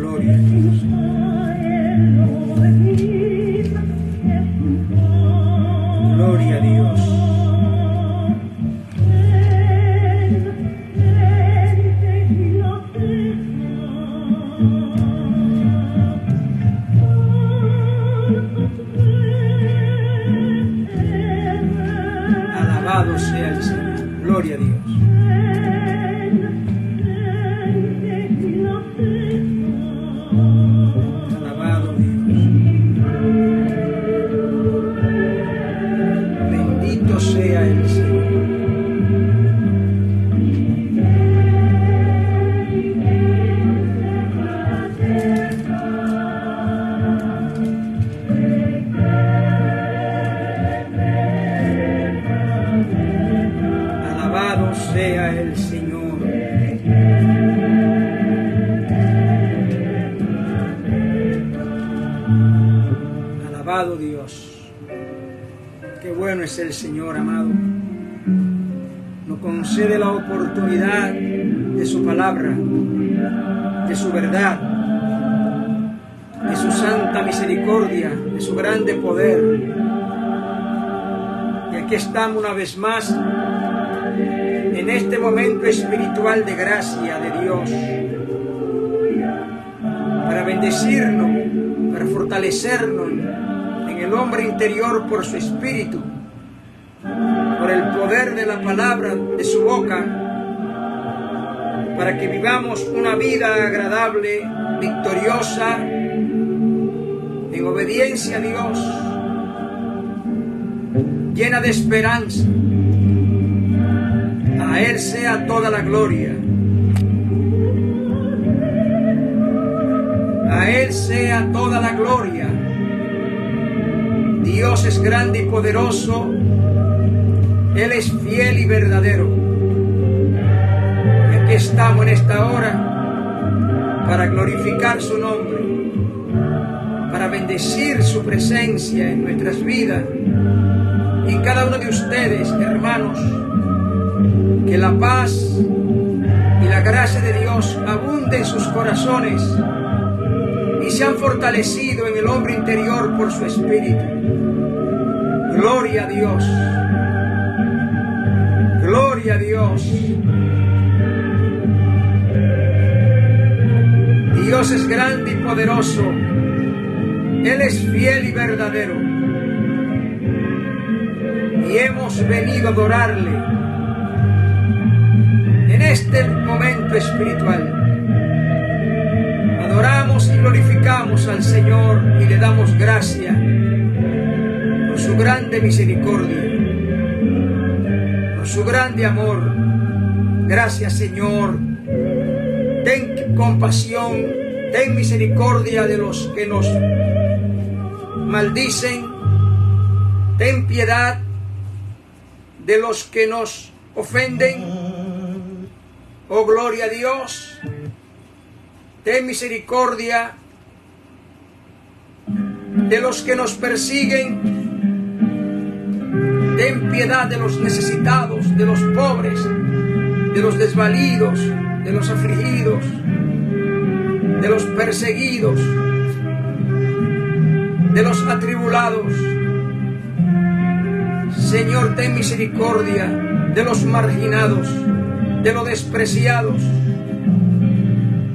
Gloria a Dios. Gloria a Dios. Alabado sea el Señor. Gloria a Dios. Alabado Dios. Bendito sea el Señor. Alabado sea el Señor. Alabado Dios. Qué bueno es el Señor, amado. Nos concede la oportunidad de su palabra, de su verdad, de su santa misericordia, de su grande poder. Y aquí estamos una vez más en este momento espiritual de gracia de Dios, para bendecirnos, para fortalecernos en el hombre interior por su espíritu, por el poder de la palabra de su boca, para que vivamos una vida agradable, victoriosa, en obediencia a Dios, llena de esperanza. A Él sea toda la gloria. A Él sea toda la gloria. Dios es grande y poderoso. Él es fiel y verdadero. Y aquí estamos en esta hora para glorificar su nombre, para bendecir su presencia en nuestras vidas y en cada uno de ustedes, hermanos. Que la paz y la gracia de Dios abunde en sus corazones y sean fortalecidos en el hombre interior por su espíritu. Gloria a Dios. Gloria a Dios. Dios es grande y poderoso. Él es fiel y verdadero. Y hemos venido a adorarle en este momento espiritual. Adoramos y glorificamos al Señor y le damos gracias por su grande misericordia, por su grande amor. Gracias, Señor. Ten compasión, ten misericordia de los que nos maldicen. Ten piedad de los que nos ofenden. Oh, gloria a Dios. Ten misericordia de los que nos persiguen. Ten piedad de los necesitados, de los pobres, de los desvalidos, de los afligidos, de los perseguidos, de los atribulados. Señor, ten misericordia de los marginados, de los despreciados.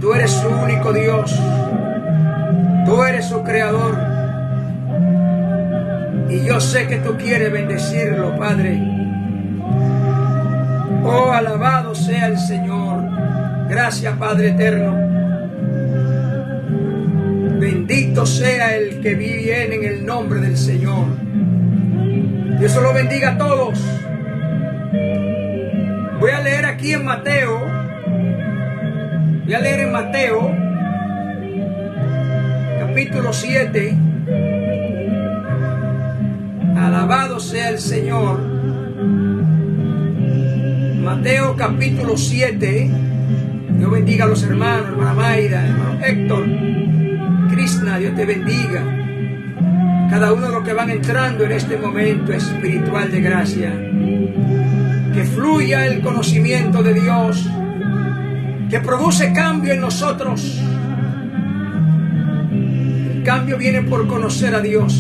Tú eres su único Dios. Tú eres su creador. Y yo sé que tú quieres bendecirlo, Padre. Oh, alabado sea el Señor. Gracias, Padre eterno. Bendito sea el que viene en el nombre del Señor. Dios se lo bendiga a todos. Voy a leer aquí en Mateo. Voy a leer en Mateo, capítulo 7. Alabado sea el Señor. Mateo, capítulo 7. Dios bendiga a los hermanos, hermana Mayra, hermano Héctor, Krishna, Dios te bendiga. Cada uno de los que van entrando en este momento espiritual de gracia. Que fluya el conocimiento de Dios, que produce cambio en nosotros, cambio viene por conocer a Dios.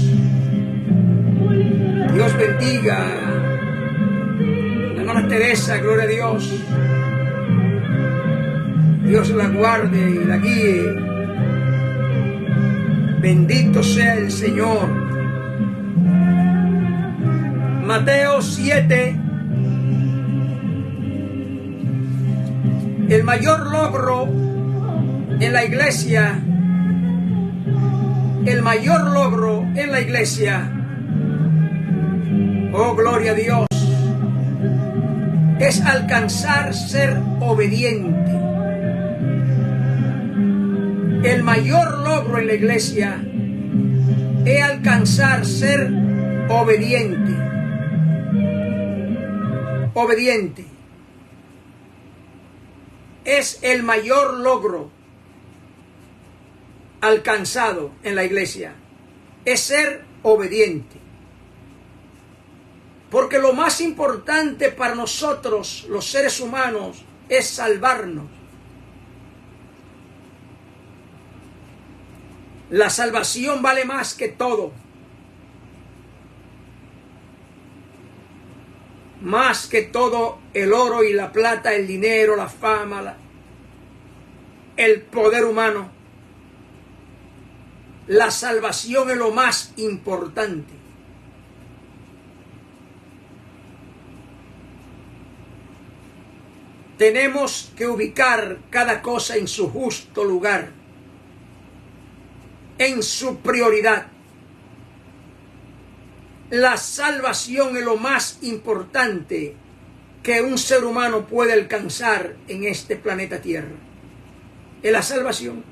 Dios bendiga a la hermana Teresa, gloria a Dios. Dios la guarde y la guíe. Bendito sea el Señor. Mateo 7. El mayor logro en la iglesia, oh gloria a Dios, es alcanzar ser obediente. El mayor logro en la iglesia es alcanzar ser obediente. Obediente. Es el mayor logro alcanzado en la iglesia. Es ser obediente. Porque lo más importante para nosotros, los seres humanos, es salvarnos. La salvación vale más que todo. Más que todo el oro y la plata, el dinero, la fama, el poder humano. La salvación es lo más importante. Tenemos que ubicar cada cosa en su justo lugar, en su prioridad. La salvación es lo más importante que un ser humano puede alcanzar en este planeta Tierra. Es la salvación.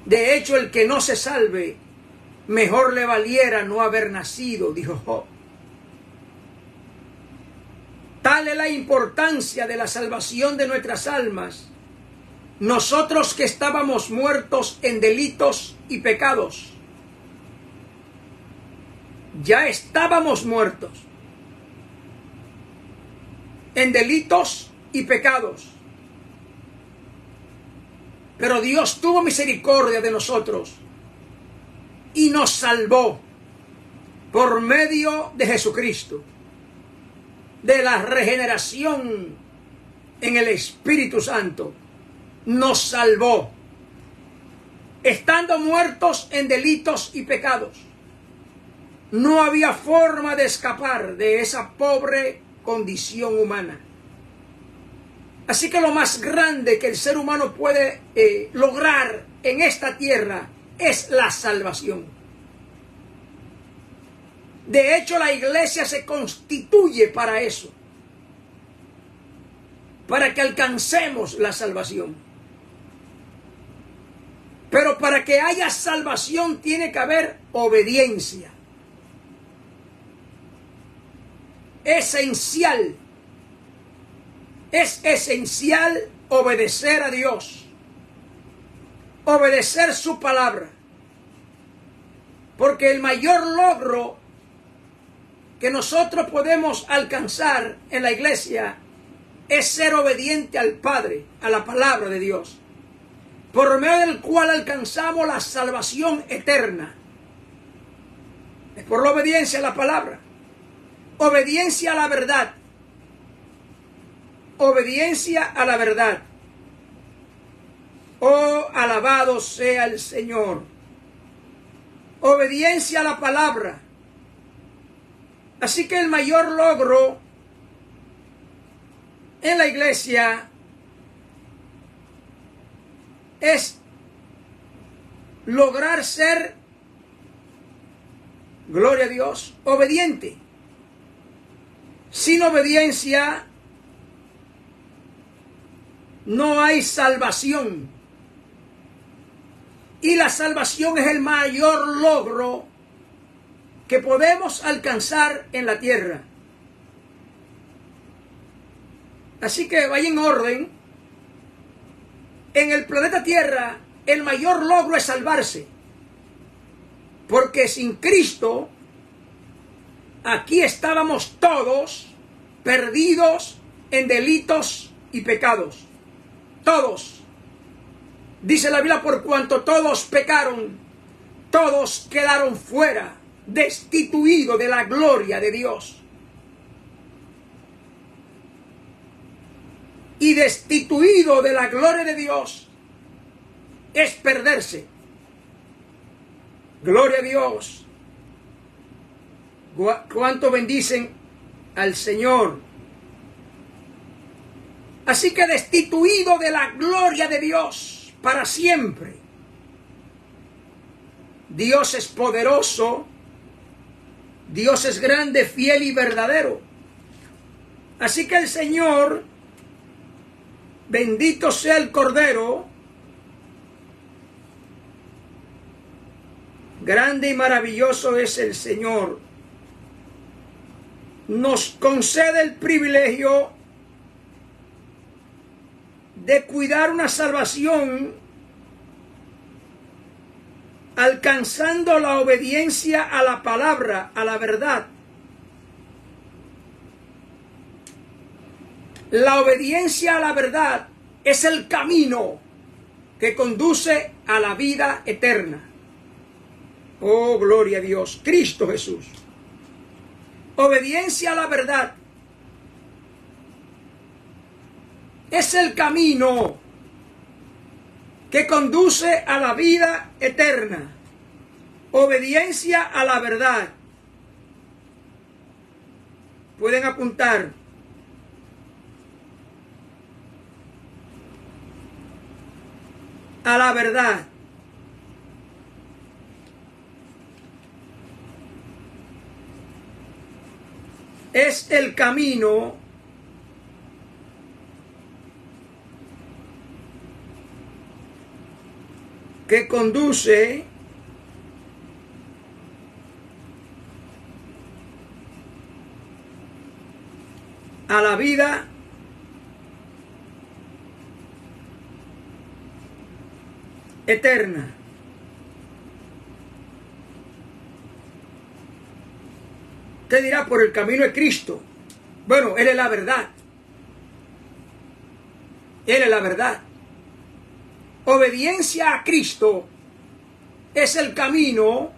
De hecho, el que no se salve, mejor le valiera no haber nacido, dijo Job. Tal es la importancia de la salvación de nuestras almas. Nosotros que estábamos muertos en delitos y pecados, ya estábamos muertos en delitos y pecados. Pero Dios tuvo misericordia de nosotros y nos salvó por medio de Jesucristo, de la regeneración en el Espíritu Santo. Nos salvó, estando muertos en delitos y pecados. No había forma de escapar de esa pobre condición humana. Así que lo más grande que el ser humano puede lograr en esta tierra es la salvación. De hecho, la iglesia se constituye para eso, para que alcancemos la salvación. Pero para que haya salvación tiene que haber obediencia. Esencial. Es esencial obedecer a Dios. Obedecer su palabra. Porque el mayor logro que nosotros podemos alcanzar en la iglesia es ser obediente al Padre, a la palabra de Dios, por medio del cual alcanzamos la salvación eterna. Es por la obediencia a la palabra. Obediencia a la verdad. Obediencia a la verdad. Oh, alabado sea el Señor. Obediencia a la palabra. Así que el mayor logro en la iglesia es lograr ser, gloria a Dios, obediente. Sin obediencia no hay salvación. Y la salvación es el mayor logro que podemos alcanzar en la tierra. Así que vaya en orden. En el planeta Tierra, el mayor logro es salvarse. Porque sin Cristo, aquí estábamos todos perdidos en delitos y pecados. Todos. Dice la Biblia, por cuanto todos pecaron todos quedaron fuera, destituidos de la gloria de Dios. Y destituido de la gloria de Dios es perderse. Gloria a Dios. ¿Cuánto bendicen al Señor? Así que destituido de la gloria de Dios para siempre. Dios es poderoso, Dios es grande, fiel y verdadero. Así que el Señor, bendito sea el Cordero, grande y maravilloso es el Señor, nos concede el privilegio de cuidar una salvación alcanzando la obediencia a la palabra, a la verdad. La obediencia a la verdad es el camino que conduce a la vida eterna. Oh, gloria a Dios, Cristo Jesús. Obediencia a la verdad es el camino que conduce a la vida eterna. Obediencia a la verdad. Pueden apuntar. A la verdad. Es el camino que conduce a la vida eterna. Usted dirá, por el camino de Cristo. Bueno, Él es la verdad. Él es la verdad. Obediencia a Cristo es el camino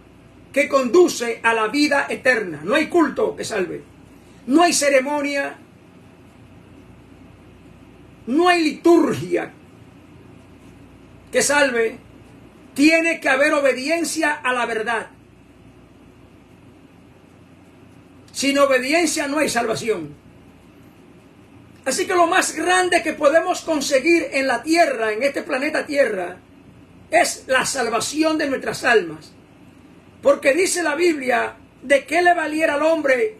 que conduce a la vida eterna. No hay culto que salve. No hay ceremonia. No hay liturgia que salve. Tiene que haber obediencia a la verdad. Sin obediencia no hay salvación. Así que lo más grande que podemos conseguir en la tierra, en este planeta Tierra, es la salvación de nuestras almas. Porque dice la Biblia, ¿de qué le valiera al hombre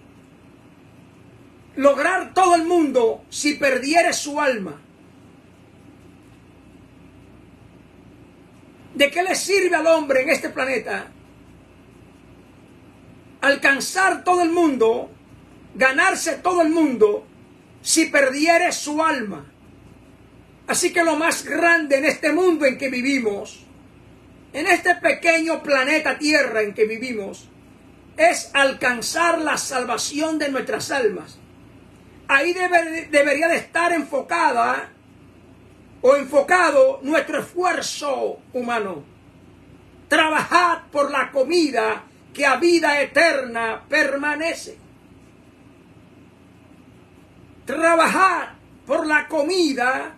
lograr todo el mundo si perdiere su alma? ¿De qué le sirve al hombre en este planeta alcanzar todo el mundo, ganarse todo el mundo, si perdiere su alma? Así que lo más grande en este mundo en que vivimos, en este pequeño planeta Tierra en que vivimos, es alcanzar la salvación de nuestras almas. Ahí debería de estar enfocada o enfocado nuestro esfuerzo humano. Trabajad por la comida que a vida eterna permanece. Trabajad por la comida,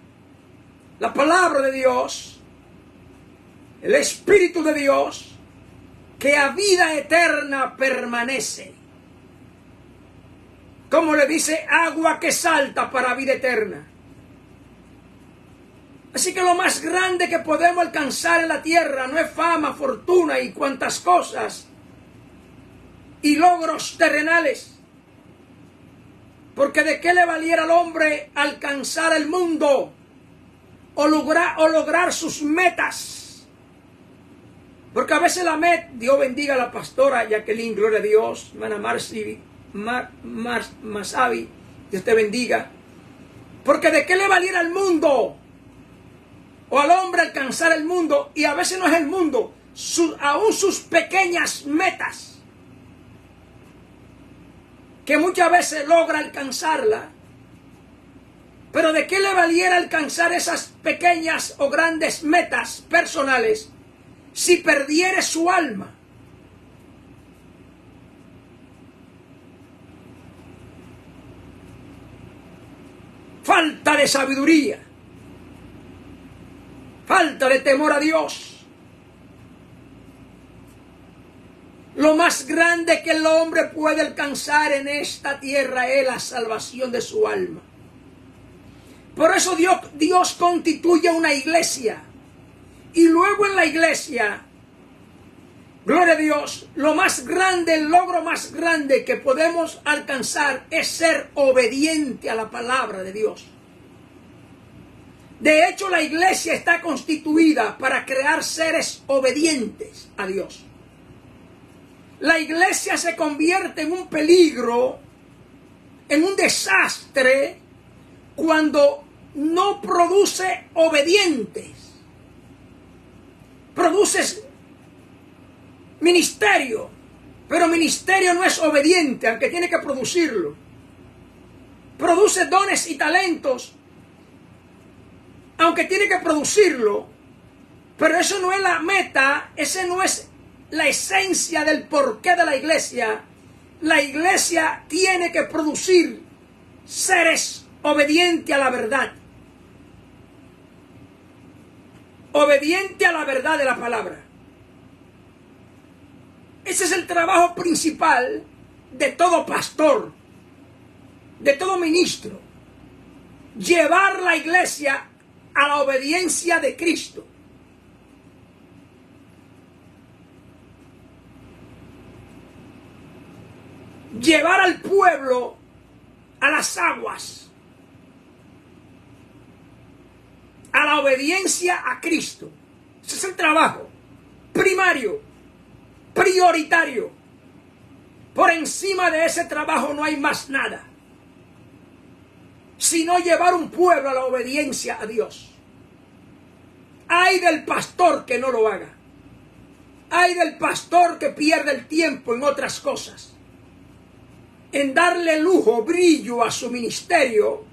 la palabra de Dios, el Espíritu de Dios, que a vida eterna permanece. Como le dice, agua que salta para vida eterna. Así que lo más grande que podemos alcanzar en la tierra no es fama, fortuna y cuantas cosas y logros terrenales. Porque de qué le valiera al hombre alcanzar el mundo o lograr sus metas. Porque a veces la meta, Dios bendiga a la pastora Jacqueline, gloria a Dios, hermana Masabi, Dios te bendiga. Porque de qué le valiera al mundo o al hombre alcanzar el mundo, y a veces no es el mundo, aún sus pequeñas metas, que muchas veces logra alcanzarla, pero de qué le valiera alcanzar esas pequeñas o grandes metas personales si perdiere su alma. Falta de sabiduría, falta de temor a Dios. Lo más grande que el hombre puede alcanzar en esta tierra es la salvación de su alma. Por eso Dios constituye una iglesia. Y luego en la iglesia, gloria a Dios, lo más grande, el logro más grande que podemos alcanzar es ser obediente a la palabra de Dios. De hecho, la iglesia está constituida para crear seres obedientes a Dios. La iglesia se convierte en un peligro, en un desastre, cuando no produce obedientes. Produces ministerio, pero ministerio no es obediente, aunque tiene que producirlo. Produce dones y talentos, aunque tiene que producirlo, pero eso no es la meta, ese no es la esencia del porqué de la iglesia. La iglesia tiene que producir seres obedientes a la verdad. Obediente a la verdad de la palabra. Ese es el trabajo principal de todo pastor, de todo ministro. Llevar la iglesia a la obediencia de Cristo. Llevar al pueblo a las aguas, a la obediencia a Cristo. Ese es el trabajo primario, prioritario. Por encima de ese trabajo no hay más nada, sino llevar un pueblo a la obediencia a Dios. Ay del pastor que no lo haga. Ay del pastor que pierde el tiempo en otras cosas, en darle lujo, brillo a su ministerio.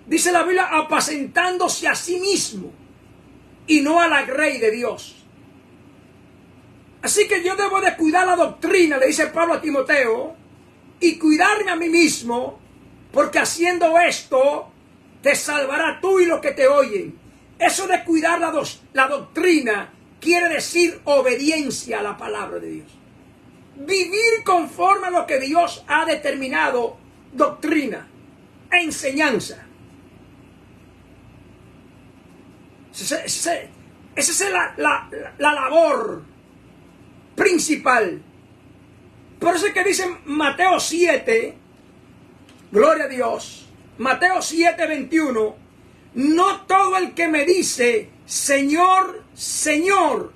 Dice la Biblia, apacentándose a sí mismo y no a la grey de Dios. Así que yo debo de cuidar la doctrina, le dice Pablo a Timoteo, y cuidarme a mí mismo, porque haciendo esto te salvará tú y los que te oyen. Eso de cuidar la doctrina quiere decir obediencia a la palabra de Dios. Vivir conforme a lo que Dios ha determinado, doctrina, enseñanza. Esa es la labor principal. Por eso es que dice Mateo 7, gloria a Dios, Mateo 7, 21, no todo el que me dice, Señor, Señor,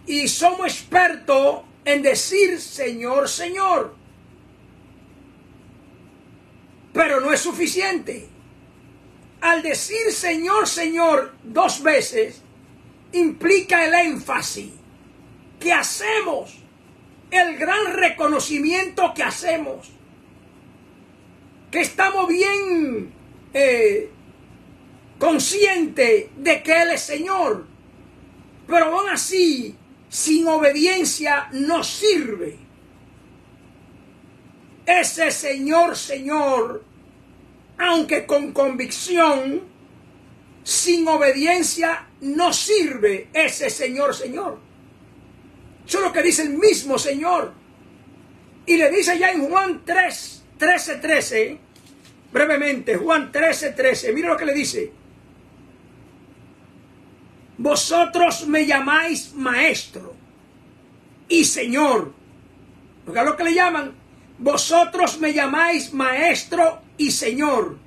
y somos expertos en decir Señor, Señor, pero no es suficiente. Al decir Señor, Señor 2 veces, implica el énfasis que hacemos, el gran reconocimiento que hacemos, que estamos bien conscientes de que Él es Señor, pero aún así, sin obediencia no sirve. Ese Señor, Señor, aunque con convicción, sin obediencia no sirve ese Señor, Señor. Eso es lo que dice el mismo Señor. Y le dice ya en Juan 13, brevemente, Juan 13, mira lo que le dice. Vosotros me llamáis maestro y Señor. Porque es lo que le llaman. Vosotros me llamáis maestro y Señor.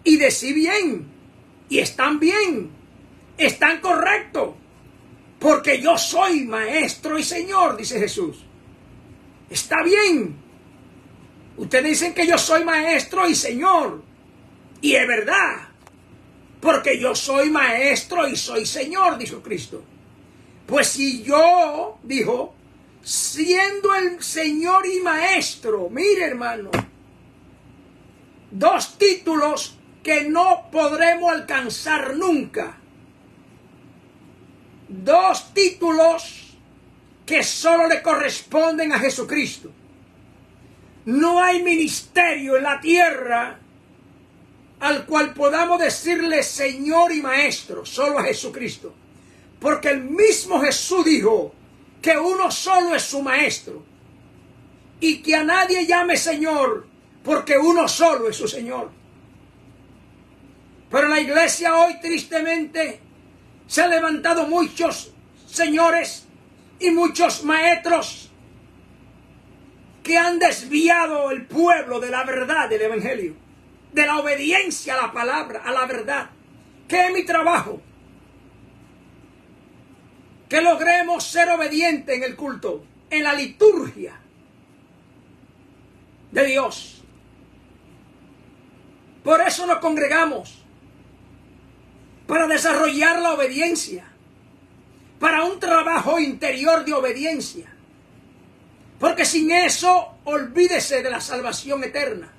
Y decís bien. Y están bien. Están correctos. Porque yo soy maestro y Señor, dice Jesús. Está bien. Ustedes dicen que yo soy maestro y Señor. Y es verdad. Porque yo soy maestro y soy Señor, dijo Cristo. Pues si yo, dijo, siendo el Señor y maestro, mire hermano, 2 títulos que no podremos alcanzar nunca. Dos títulos que solo le corresponden a Jesucristo. No hay ministerio en la tierra al cual podamos decirle Señor y Maestro, solo a Jesucristo. Porque el mismo Jesús dijo que uno solo es su Maestro. Y que a nadie llame Señor, porque uno solo es su Señor. Pero en la iglesia hoy, tristemente, se han levantado muchos señores y muchos maestros que han desviado el pueblo de la verdad del Evangelio, de la obediencia a la palabra, a la verdad. ¿Qué es mi trabajo? Que logremos ser obedientes en el culto, en la liturgia de Dios. Por eso nos congregamos, para desarrollar la obediencia, para un trabajo interior de obediencia. Porque sin eso, olvídese de la salvación eterna.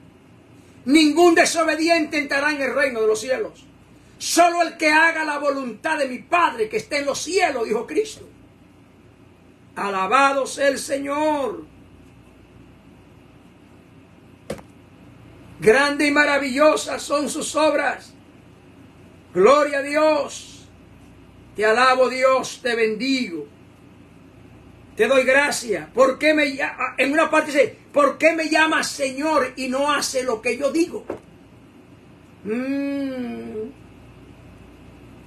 Ningún desobediente entrará en el reino de los cielos. Solo el que haga la voluntad de mi Padre que está en los cielos, dijo Cristo. Alabado sea el Señor. Grande y maravillosas son sus obras. Gloria a Dios. Te alabo, Dios, te bendigo. Te doy gracias. ¿Por qué en una parte dice, ¿por qué me llamas Señor y no hace lo que yo digo?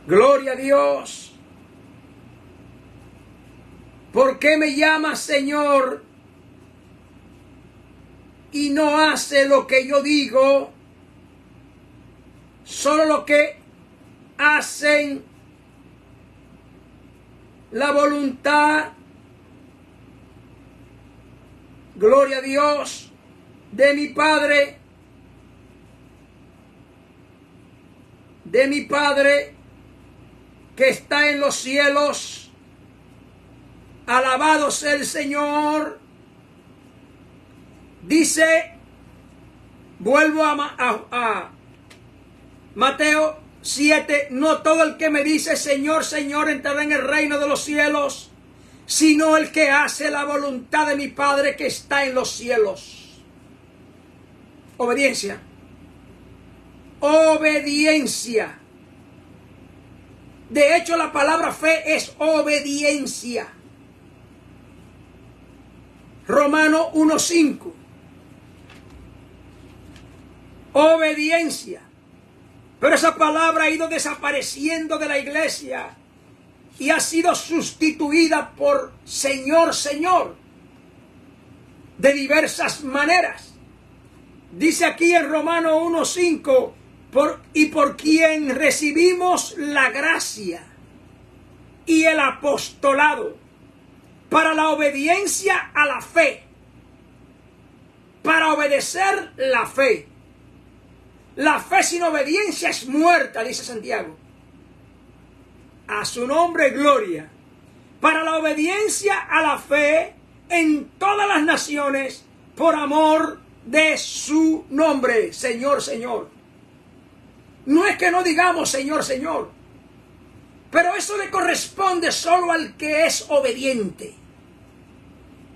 Gloria a Dios. ¿Por qué me llamas Señor y no hace lo que yo digo? Solo lo que hacen la voluntad, gloria a Dios, de mi Padre, que está en los cielos. Alabado sea el Señor. Dice, vuelvo a Mateo 7, no todo el que me dice Señor, Señor entrará en el reino de los cielos, sino el que hace la voluntad de mi Padre que está en los cielos. Obediencia. Obediencia. De hecho, la palabra fe es obediencia. Romano 1:5. Obediencia. Pero esa palabra ha ido desapareciendo de la iglesia y ha sido sustituida por Señor, Señor, de diversas maneras. Dice aquí en Romano 1:5, por quien recibimos la gracia y el apostolado para la obediencia a la fe, para obedecer la fe. La fe sin obediencia es muerta, dice Santiago. A su nombre, gloria. Para la obediencia a la fe en todas las naciones, por amor de su nombre, Señor, Señor. No es que no digamos Señor, Señor, pero eso le corresponde solo al que es obediente.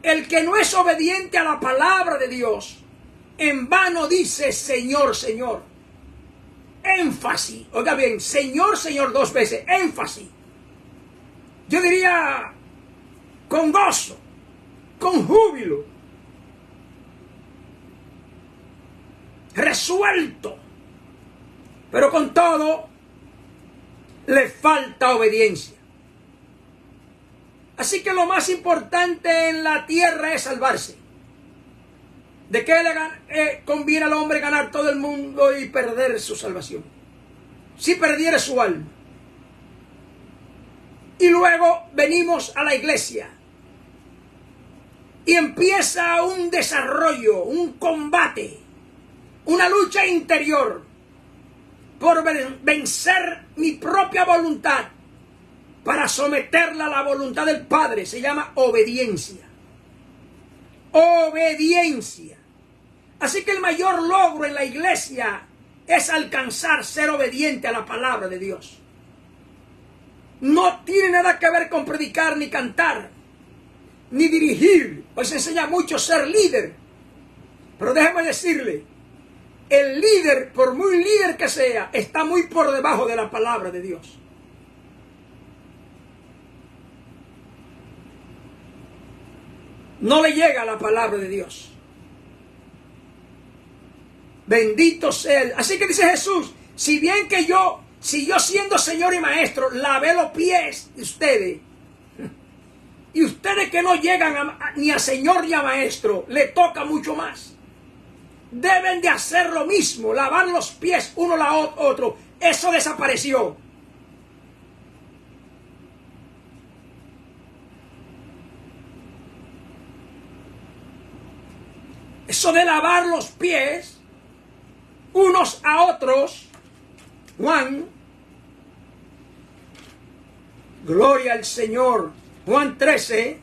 El que no es obediente a la palabra de Dios, en vano dice Señor, Señor. Énfasis, oiga bien, Señor, Señor 2 veces, énfasis. Yo diría con gozo, con júbilo, resuelto, pero con todo le falta obediencia. Así que lo más importante en la tierra es salvarse. ¿De qué le conviene al hombre ganar todo el mundo y perder su salvación? Si perdiere su alma. Y luego venimos a la iglesia. Y empieza un desarrollo, un combate, una lucha interior por vencer mi propia voluntad para someterla a la voluntad del Padre. Se llama obediencia. Obediencia. Así que el mayor logro en la iglesia es alcanzar ser obediente a la palabra de Dios. No tiene nada que ver con predicar, ni cantar, ni dirigir. Hoy se enseña mucho ser líder. Pero déjeme decirle, el líder, por muy líder que sea, está muy por debajo de la palabra de Dios. No le llega la palabra de Dios. Bendito sea él. Así que dice Jesús, si yo siendo Señor y Maestro, lavé los pies de ustedes, y ustedes que no llegan ni a Señor ni a Maestro, le toca mucho más. Deben de hacer lo mismo, lavar los pies uno al otro. Eso desapareció. Eso de lavar los pies unos a otros, Juan, gloria al Señor, Juan 13,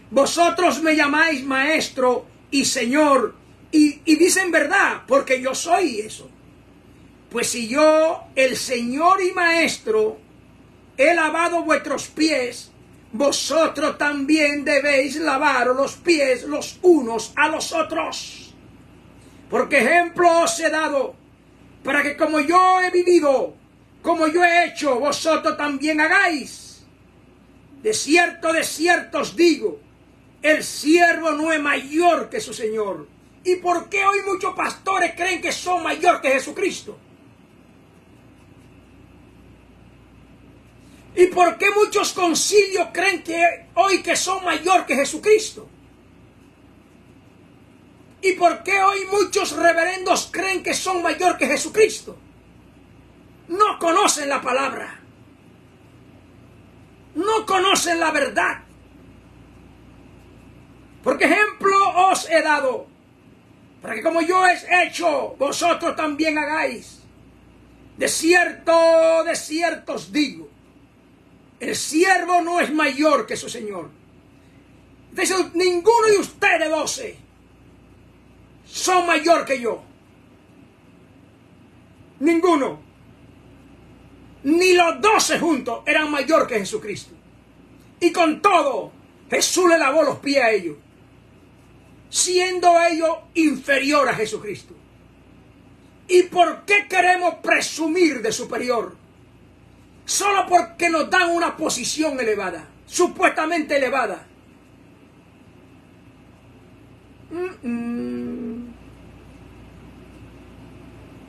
vosotros me llamáis maestro y Señor, y dicen verdad, porque yo soy eso. Pues si yo, el Señor y Maestro, he lavado vuestros pies, vosotros también debéis lavar los pies los unos a los otros. Porque ejemplo os he dado, para que como yo he vivido, como yo he hecho, vosotros también hagáis. De cierto os digo, el siervo no es mayor que su Señor. ¿Y por qué hoy muchos pastores creen que son mayor que Jesucristo? ¿Y por qué muchos concilios creen que hoy que son mayor que Jesucristo? ¿Y por qué hoy muchos reverendos creen que son mayor que Jesucristo? No conocen la palabra. No conocen la verdad. Porque ejemplo os he dado, para que como yo he hecho, vosotros también hagáis. De cierto os digo, el siervo no es mayor que su Señor. Dice, ninguno de ustedes 12 son mayor que yo. Ninguno. Ni los 12 juntos eran mayor que Jesucristo. Y con todo, Jesús le lavó los pies a ellos, siendo ellos inferior a Jesucristo. ¿Y por qué queremos presumir de superior? Solo porque nos dan una posición elevada, supuestamente elevada.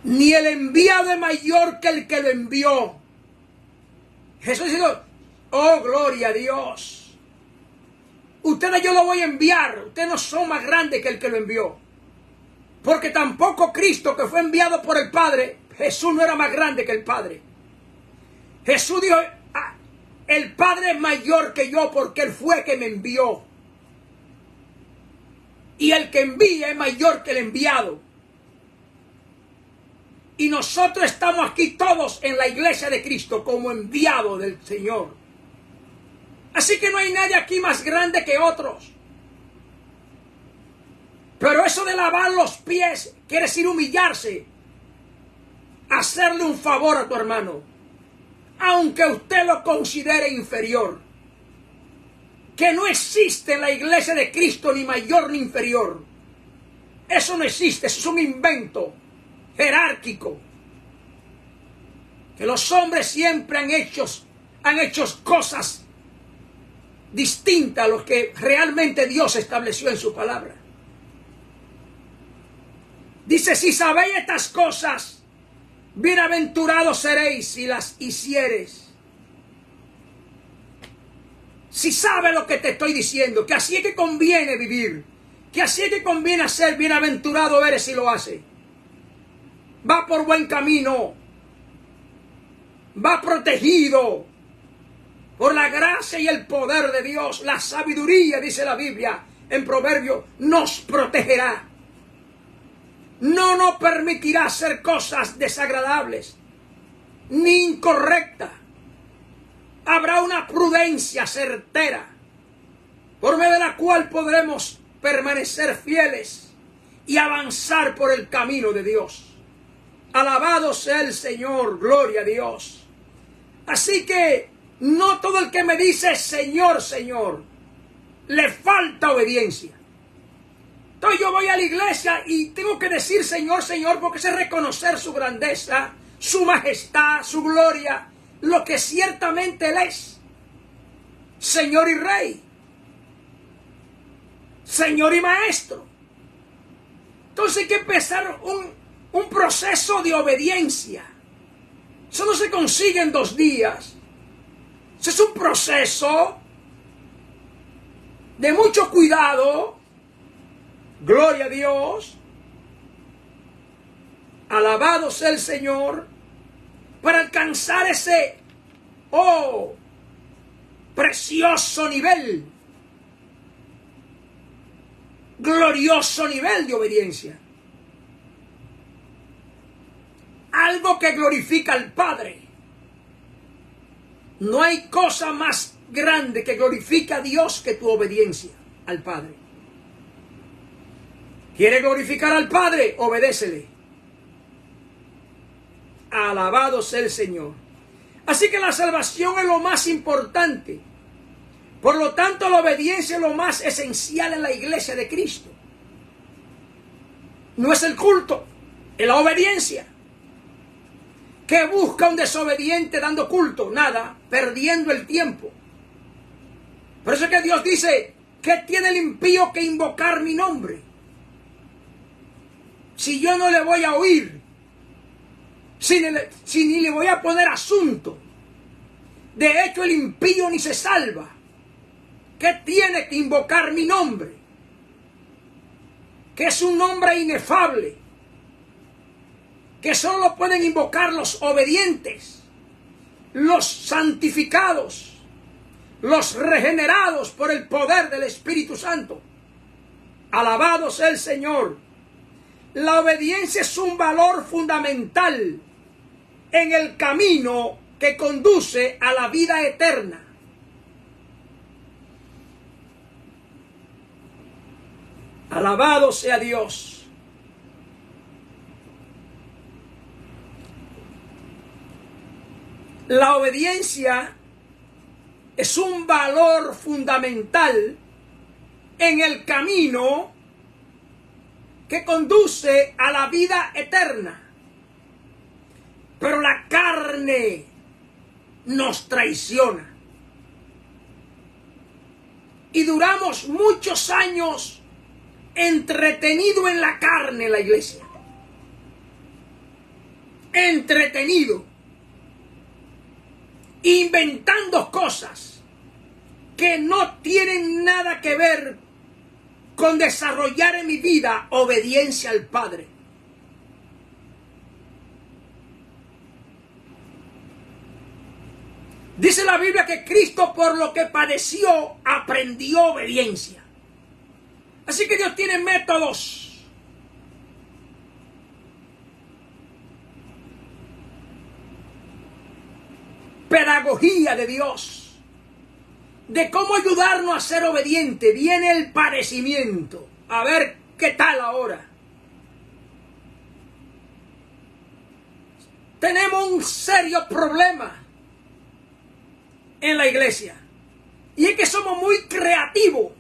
Ni el enviado es mayor que el que lo envió. Jesús dijo, oh, gloria a Dios. Ustedes yo lo voy a enviar. Ustedes no son más grandes que el que lo envió. Porque tampoco Cristo, que fue enviado por el Padre, Jesús no era más grande que el Padre. Jesús dijo, el Padre es mayor que yo porque Él fue que me envió. Y el que envía es mayor que el enviado. Y nosotros estamos aquí todos en la iglesia de Cristo como enviados del Señor. Así que no hay nadie aquí más grande que otros. Pero eso de lavar los pies quiere decir humillarse, hacerle un favor a tu hermano, aunque usted lo considere inferior. Que no existe en la iglesia de Cristo ni mayor ni inferior. Eso no existe, eso es un invento jerárquico. Que los hombres siempre han hecho cosas distintas a lo que realmente Dios estableció en su palabra. Dice, si sabéis estas cosas, bienaventurados seréis si las hiciereis. Si sabes lo que te estoy diciendo, que así es que conviene vivir, que así es que conviene ser, bienaventurado eres si lo haces. Va por buen camino, va protegido por la gracia y el poder de Dios. La sabiduría, dice la Biblia en Proverbios, nos protegerá. No nos permitirá hacer cosas desagradables ni incorrectas. Habrá una prudencia certera por medio de la cual podremos permanecer fieles y avanzar por el camino de Dios. Alabado sea el Señor, gloria a Dios. Así que no todo el que me dice Señor, Señor, le falta obediencia. Entonces yo voy a la iglesia y tengo que decir Señor, Señor, porque sé reconocer su grandeza, su majestad, su gloria, lo que ciertamente Él es. Señor y Rey. Señor y Maestro. Entonces hay que empezar un proceso de obediencia. Eso no se consigue en 2 días. Eso es un proceso de mucho cuidado. Gloria a Dios. Alabado sea el Señor. Para alcanzar ese, precioso nivel. Glorioso nivel de obediencia. Algo que glorifica al Padre. No hay cosa más grande que glorifica a Dios que tu obediencia al Padre. ¿Quiere glorificar al Padre? Obedécele. Alabado sea el Señor. Así que la salvación es lo más importante. Por lo tanto, la obediencia es lo más esencial en la iglesia de Cristo. No es el culto, es la obediencia. ¿Qué busca un desobediente dando culto? Nada, perdiendo el tiempo. Por eso es que Dios dice, ¿qué tiene el impío que invocar mi nombre? Si yo no le voy a oír, si ni le voy a poner asunto. De hecho, el impío ni se salva. ¿Qué tiene que invocar mi nombre? Que es un nombre inefable. Que solo pueden invocar los obedientes, los santificados, los regenerados por el poder del Espíritu Santo. Alabado sea el Señor. La obediencia es un valor fundamental en el camino que conduce a la vida eterna. Alabado sea Dios. La obediencia es un valor fundamental en el camino que conduce a la vida eterna. Pero la carne nos traiciona. Y duramos muchos años entretenido en la carne en la iglesia. Entretenido. Inventando cosas que no tienen nada que ver con desarrollar en mi vida obediencia al Padre. Dice la Biblia que Cristo, por lo que padeció, aprendió obediencia. Así que Dios tiene métodos pedagogía de Dios, de cómo ayudarnos a ser obediente. Viene el padecimiento. A ver qué tal ahora. Tenemos un serio problema en la iglesia. Y es que somos muy creativos.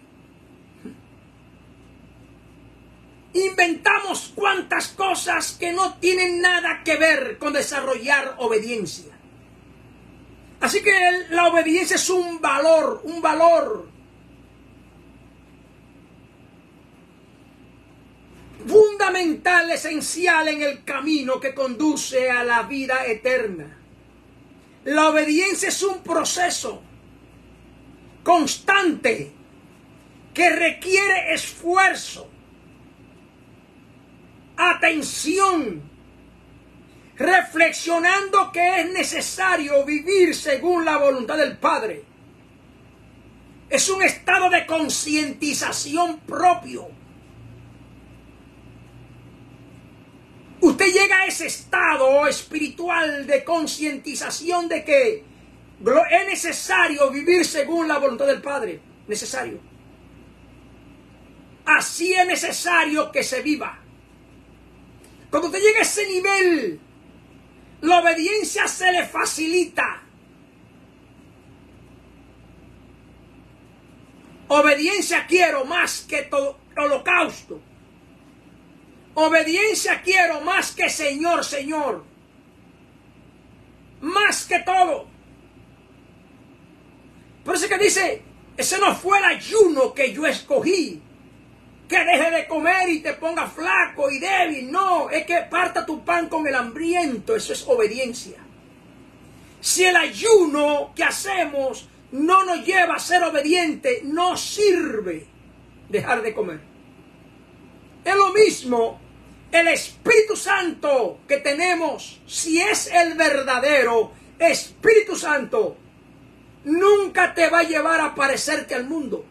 Inventamos cuantas cosas que no tienen nada que ver con desarrollar obediencia. Así que la obediencia es un valor fundamental, esencial en el camino que conduce a la vida eterna. La obediencia es un proceso constante que requiere esfuerzo, atención, reflexionando que es necesario vivir según la voluntad del Padre. Es un estado de concientización propio. Usted llega a ese estado espiritual de concientización de que es necesario vivir según la voluntad del Padre. Necesario. así es necesario que se viva. Cuando usted llega a ese nivel, la obediencia se le facilita. Obediencia quiero más que todo holocausto. Obediencia quiero más que Señor, Señor. Más que todo. Por eso que dice, ese no fue el ayuno que yo escogí. Que deje de comer y te ponga flaco y débil. No, es que parta tu pan con el hambriento. Eso es obediencia. Si el ayuno que hacemos no nos lleva a ser obediente, no sirve dejar de comer. Es lo mismo el Espíritu Santo que tenemos. Si es el verdadero Espíritu Santo, nunca te va a llevar a parecerte al mundo.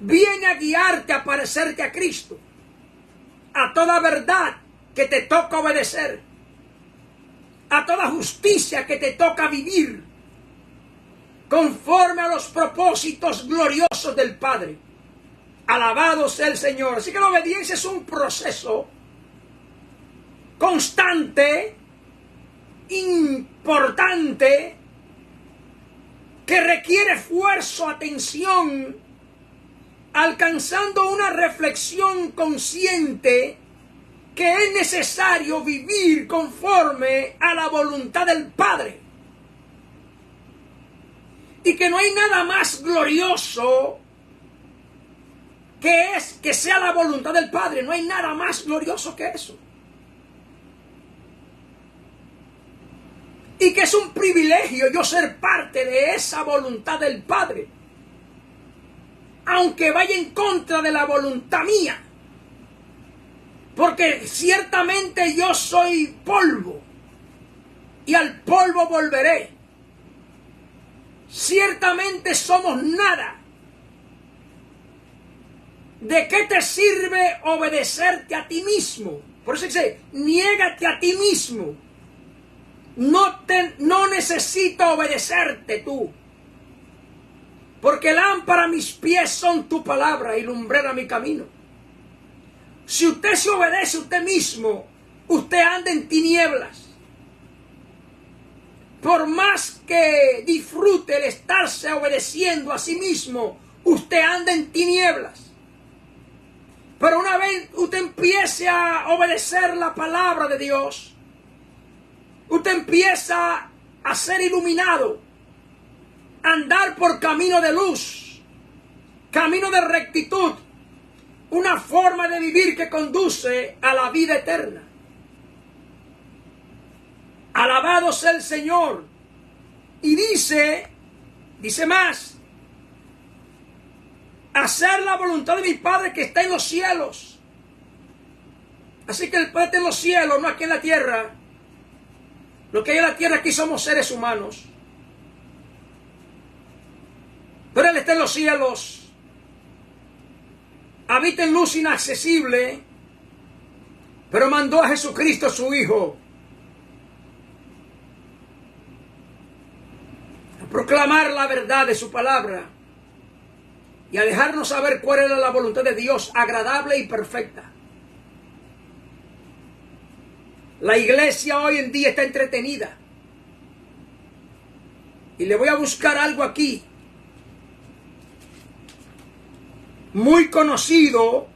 Viene a guiarte a parecerte a Cristo, a toda verdad que te toca obedecer, a toda justicia que te toca vivir, conforme a los propósitos gloriosos del Padre. Alabado sea el Señor. Así que la obediencia es un proceso constante, importante, que requiere esfuerzo, atención, alcanzando una reflexión consciente que es necesario vivir conforme a la voluntad del Padre. Y que no hay nada más glorioso que sea la voluntad del Padre. No hay nada más glorioso que eso. Y que es un privilegio yo ser parte de esa voluntad del Padre, aunque vaya en contra de la voluntad mía, porque ciertamente yo soy polvo y al polvo volveré. Ciertamente somos nada. ¿De qué te sirve obedecerte a ti mismo? Por eso dice, niégate a ti mismo. No necesito obedecerte tú. Porque lámpara a mis pies son tu palabra y lumbrera mi camino. Si usted se obedece a usted mismo, usted anda en tinieblas. Por más que disfrute el estarse obedeciendo a sí mismo, usted anda en tinieblas. Pero una vez usted empiece a obedecer la palabra de Dios, usted empieza a ser iluminado, a andar por camino de luz, camino de rectitud, una forma de vivir que conduce a la vida eterna. Alabado sea el Señor. Y dice más, hacer la voluntad de mi Padre que está en los cielos. Así que el Padre está en los cielos, no aquí en la tierra. Lo que hay en la tierra aquí somos seres humanos. Pero Él está en los cielos. Habita en luz inaccesible. Pero mandó a Jesucristo su Hijo a proclamar la verdad de su palabra y a dejarnos saber cuál era la voluntad de Dios, agradable y perfecta. La iglesia hoy en día está entretenida. Y le voy a buscar algo aquí, muy conocido,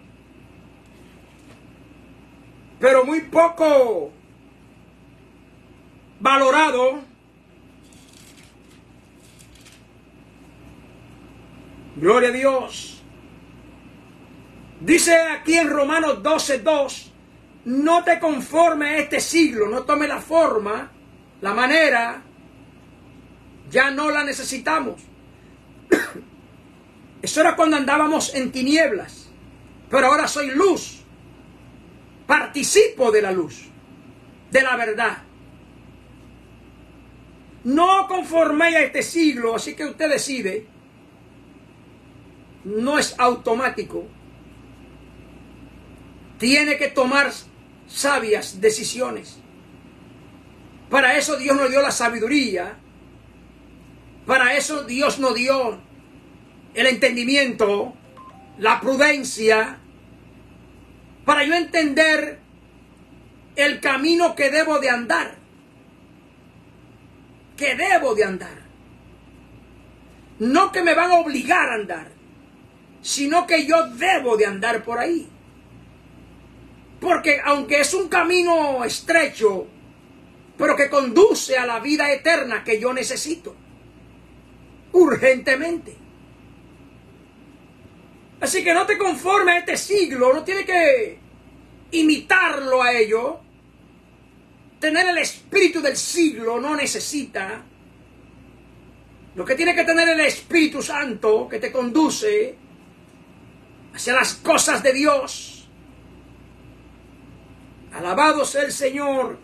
pero muy poco valorado. Gloria a Dios. Dice aquí en Romanos 12:2, no te conformes a este siglo, no tome la forma, la manera, ya no la necesitamos. Eso era cuando andábamos en tinieblas, pero ahora soy luz, participo de la luz, de la verdad. No conforméis a este siglo, así que usted decide. No es automático. Tiene que tomar sabias decisiones. Para eso Dios nos dio la sabiduría. Para eso Dios nos dio el entendimiento la prudencia, para yo entender el camino que debo de andar. Que debo de andar. No que me van a obligar a andar, sino que yo debo de andar por ahí. Porque aunque es un camino estrecho, pero que conduce a la vida eterna que yo necesito, urgentemente. Así que no te conformes a este siglo, no tienes que imitarlo a ello. Tener el espíritu del siglo no necesita. Lo que tiene que tener el Espíritu Santo que te conduce hacia las cosas de Dios. Alabado sea el Señor.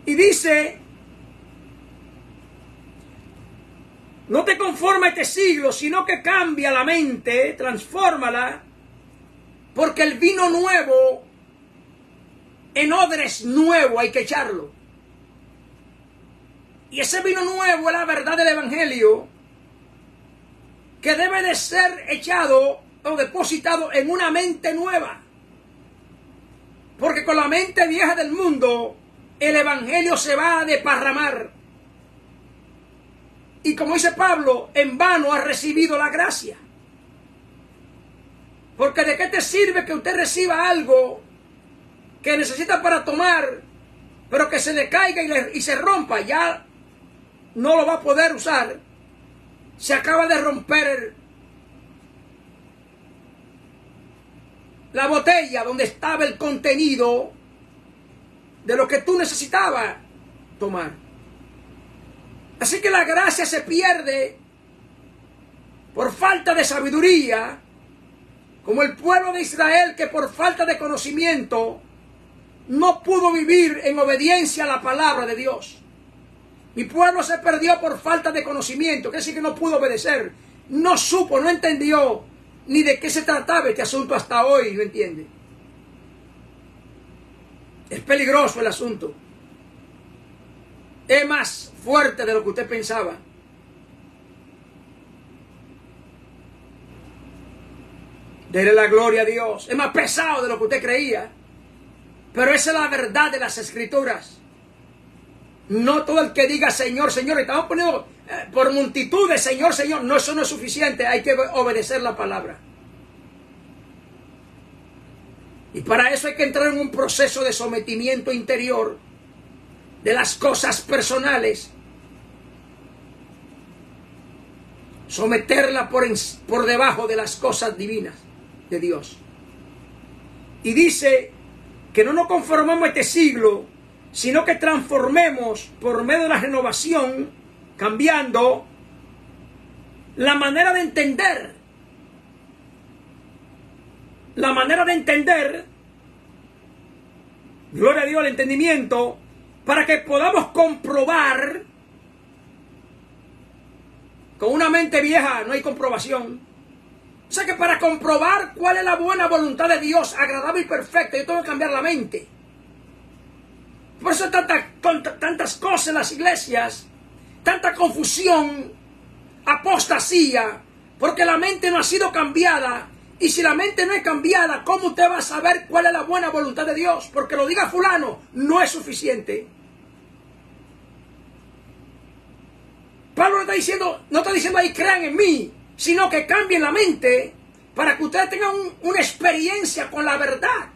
Y dice, no te conformes a este siglo, sino que cambia la mente, transfórmala, porque el vino nuevo en odres nuevo hay que echarlo. Y ese vino nuevo es la verdad del Evangelio, que debe de ser echado o depositado en una mente nueva. Porque con la mente vieja del mundo, el Evangelio se va a desparramar. Y como dice Pablo, en vano ha recibido la gracia. Porque ¿de qué te sirve que usted reciba algo que necesita para tomar, pero que se le caiga y se rompa? Ya no lo va a poder usar. Se acaba de romper la botella donde estaba el contenido de lo que tú necesitabas tomar. Así que la gracia se pierde por falta de sabiduría, como el pueblo de Israel, que por falta de conocimiento no pudo vivir en obediencia a la palabra de Dios. Mi pueblo se perdió por falta de conocimiento, quiere decir que no pudo obedecer, no supo, no entendió ni de qué se trataba este asunto hasta hoy, ¿no entiende? Es peligroso el asunto. Es más fuerte de lo que usted pensaba. Dele la gloria a Dios. Es más pesado de lo que usted creía. Pero esa es la verdad de las Escrituras. No todo el que diga Señor, Señor, estamos poniendo por multitudes Señor, Señor. No, eso no es suficiente. Hay que obedecer la palabra. Y para eso hay que entrar en un proceso de sometimiento interior de las cosas personales. Someterla por debajo de las cosas divinas de Dios. Y dice que no nos conformamos a este siglo, sino que transformemos por medio de la renovación, cambiando la manera de entender. La manera de entender, gloria a Dios, el entendimiento, para que podamos comprobar. Con una mente vieja no hay comprobación. O sea que para comprobar cuál es la buena voluntad de Dios, agradable y perfecta, yo tengo que cambiar la mente. Por eso hay tantas cosas en las iglesias, tanta confusión, apostasía, porque la mente no ha sido cambiada. Y si la mente no es cambiada, ¿cómo usted va a saber cuál es la buena voluntad de Dios? Porque lo diga fulano, no es suficiente. Pablo no está diciendo ahí crean en mí, sino que cambien la mente para que ustedes tengan una experiencia con la verdad.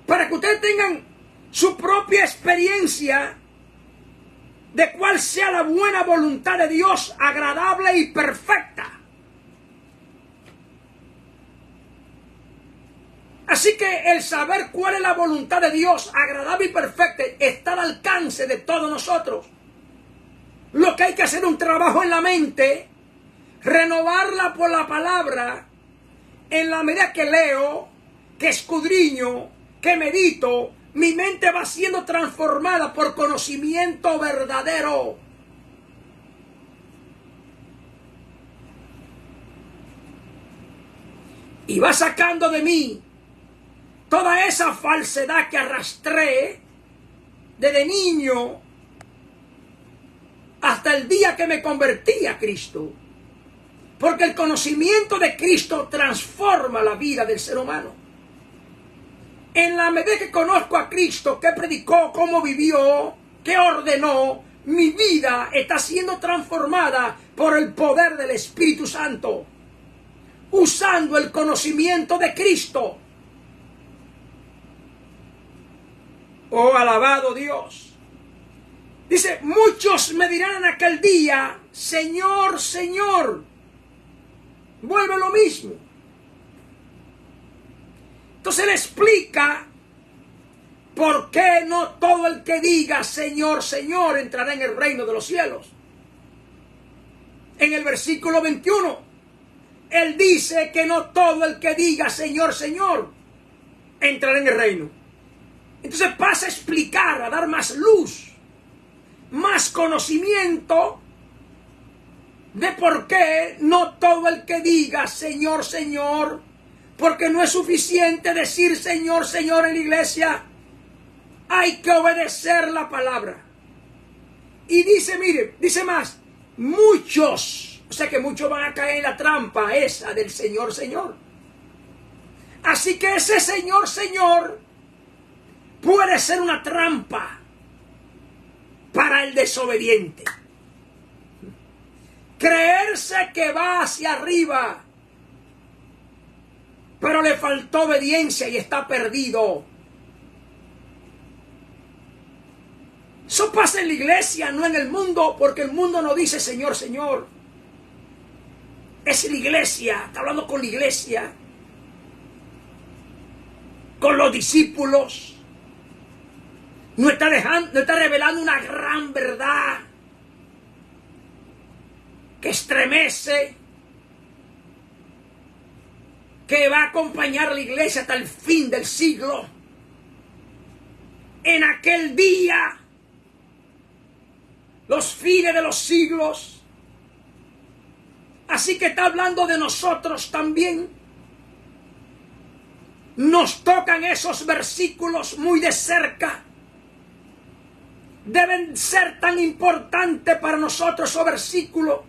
Para que ustedes tengan su propia experiencia de cuál sea la buena voluntad de Dios, agradable y perfecta. Así que el saber cuál es la voluntad de Dios, agradable y perfecta, está al alcance de todos nosotros. Lo que hay que hacer es un trabajo en la mente, renovarla por la palabra, en la medida que leo, que escudriño, que medito, mi mente va siendo transformada por conocimiento verdadero. Y va sacando de mí toda esa falsedad que arrastré desde niño hasta el día que me convertí a Cristo. Porque el conocimiento de Cristo transforma la vida del ser humano. En la medida que conozco a Cristo, que predicó, cómo vivió, que ordenó, mi vida está siendo transformada por el poder del Espíritu Santo, usando el conocimiento de Cristo. Oh, alabado Dios. Dice, muchos me dirán en aquel día, Señor, Señor. Vuelve lo mismo. Entonces él explica por qué no todo el que diga Señor, Señor entrará en el reino de los cielos. En el versículo 21, él dice que no todo el que diga Señor, Señor entrará en el reino. Entonces pasa a explicar, a dar más luz, más conocimiento de por qué no todo el que diga Señor, Señor, porque no es suficiente decir Señor, Señor en la iglesia, hay que obedecer la palabra. Y dice, mire, dice más, muchos, o sea que muchos van a caer en la trampa esa del Señor, Señor. Así que ese Señor, Señor puede ser una trampa para el desobediente. Creerse que va hacia arriba, pero le faltó obediencia y está perdido. Eso pasa en la iglesia, no en el mundo, porque el mundo no dice Señor, Señor. Es la iglesia, está hablando con la iglesia, con los discípulos. No está revelando una gran verdad que estremece, que va a acompañar a la iglesia hasta el fin del siglo. En aquel día, los fines de los siglos. Así que está hablando de nosotros también. Nos tocan esos versículos muy de cerca. Deben ser tan importantes para nosotros esos versículos,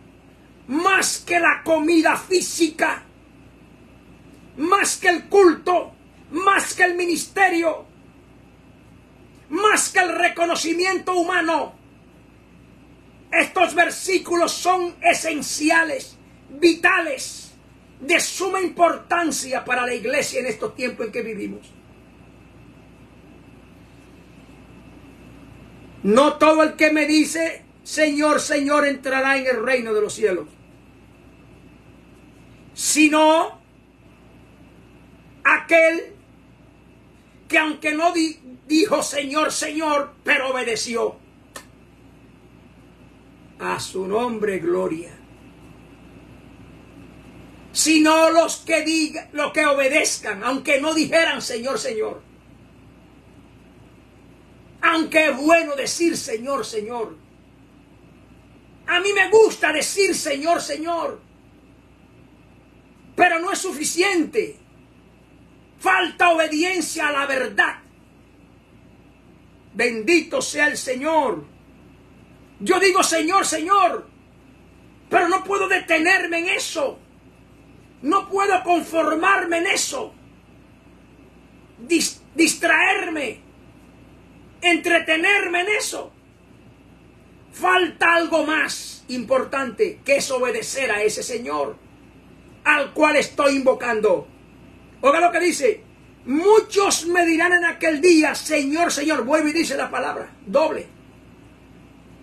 más que la comida física, más que el culto, más que el ministerio, más que el reconocimiento humano. Estos versículos son esenciales, vitales, de suma importancia para la iglesia en estos tiempos en que vivimos. No todo el que me dice Señor, Señor entrará en el reino de los cielos, sino aquel que aunque no dijo Señor, Señor, pero obedeció. A su nombre gloria. Sino los que digan, los que obedezcan, aunque no dijeran Señor, Señor. Aunque es bueno decir Señor, Señor. A mí me gusta decir Señor, Señor. Pero no es suficiente. Falta obediencia a la verdad. Bendito sea el Señor. Yo digo Señor, Señor, pero no puedo detenerme en eso. No puedo conformarme en eso. Distraerme, entretenerme en eso. Falta algo más importante, que es obedecer a ese Señor al cual estoy invocando. Oiga lo que dice. Muchos me dirán en aquel día, Señor, Señor. Vuelve y dice la palabra, doble.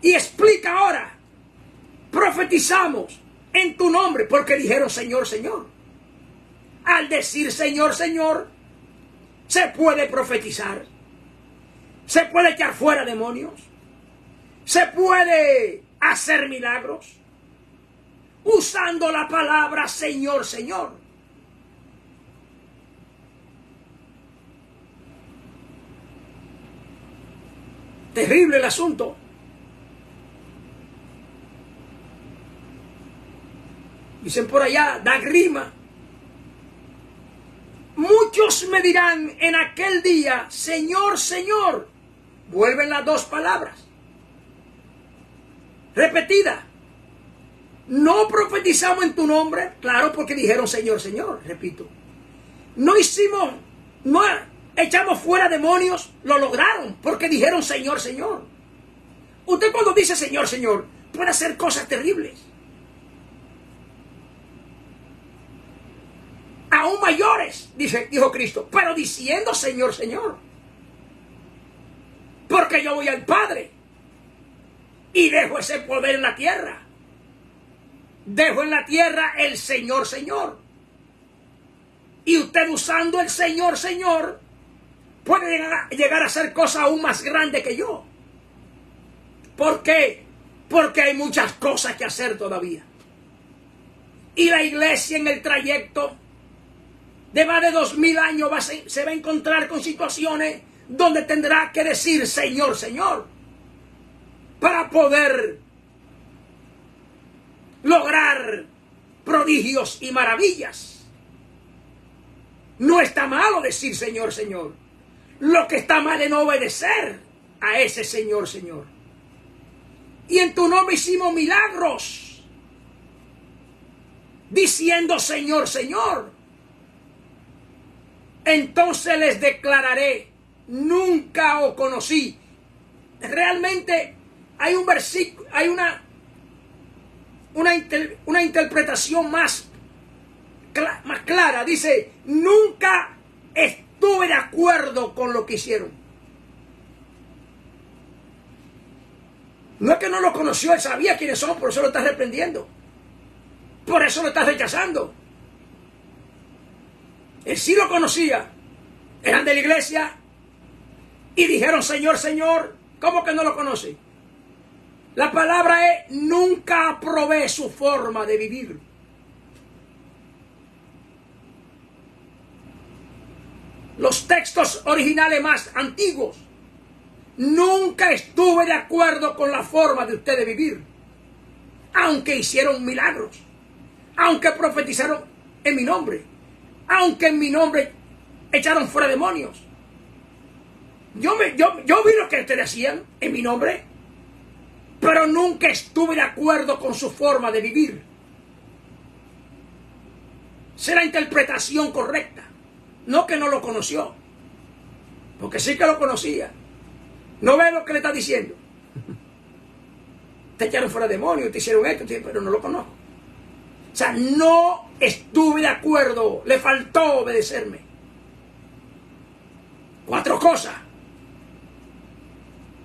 Y explica ahora, profetizamos en tu nombre, porque dijeron Señor, Señor. Al decir Señor, Señor, se puede profetizar, se puede echar fuera demonios, se puede hacer milagros, usando la palabra Señor, Señor. Terrible el asunto. Dicen por allá, da grima. Muchos me dirán en aquel día, Señor, Señor. Vuelven las dos palabras. Repetida. No profetizamos en tu nombre, claro, porque dijeron Señor, Señor, repito. No hicimos, no echamos fuera demonios, lo lograron, porque dijeron Señor, Señor. Usted cuando dice Señor, Señor, puede hacer cosas terribles. Aún mayores, dijo Cristo, pero diciendo Señor, Señor. Porque yo voy al Padre y dejo ese poder en la tierra. Dejo en la tierra el Señor, Señor. Y usted usando el Señor, Señor, puede llegar a hacer cosas aún más grandes que yo. ¿Por qué? Porque hay muchas cosas que hacer todavía. Y la iglesia en el trayecto de más de 2000 años se va a encontrar con situaciones donde tendrá que decir Señor, Señor, para poder lograr prodigios y maravillas. No está malo decir Señor, Señor. Lo que está mal es no obedecer a ese Señor, Señor. Y en tu nombre hicimos milagros, diciendo Señor, Señor. Entonces les declararé, nunca os conocí. Realmente hay un versículo, hay una interpretación más clara. Dice, nunca estuve de acuerdo con lo que hicieron. No es que no lo conoció, él sabía quiénes son, por eso lo está reprendiendo. Por eso lo está rechazando. Él sí lo conocía. Eran de la iglesia y dijeron Señor, Señor. ¿Cómo que no lo conoce? La palabra es nunca aprobé su forma de vivir. Los textos originales más antiguos. Nunca estuve de acuerdo con la forma de ustedes vivir. Aunque hicieron milagros. Aunque profetizaron en mi nombre. Aunque en mi nombre echaron fuera demonios. Yo vi lo que ustedes hacían en mi nombre. Pero nunca estuve de acuerdo con su forma de vivir. Esa es la interpretación correcta. No que no lo conoció. Porque sí que lo conocía. ¿No ve lo que le está diciendo? Te echaron fuera demonios, te hicieron esto, pero no lo conozco. O sea, no estuve de acuerdo, le faltó obedecerme. 4 cosas.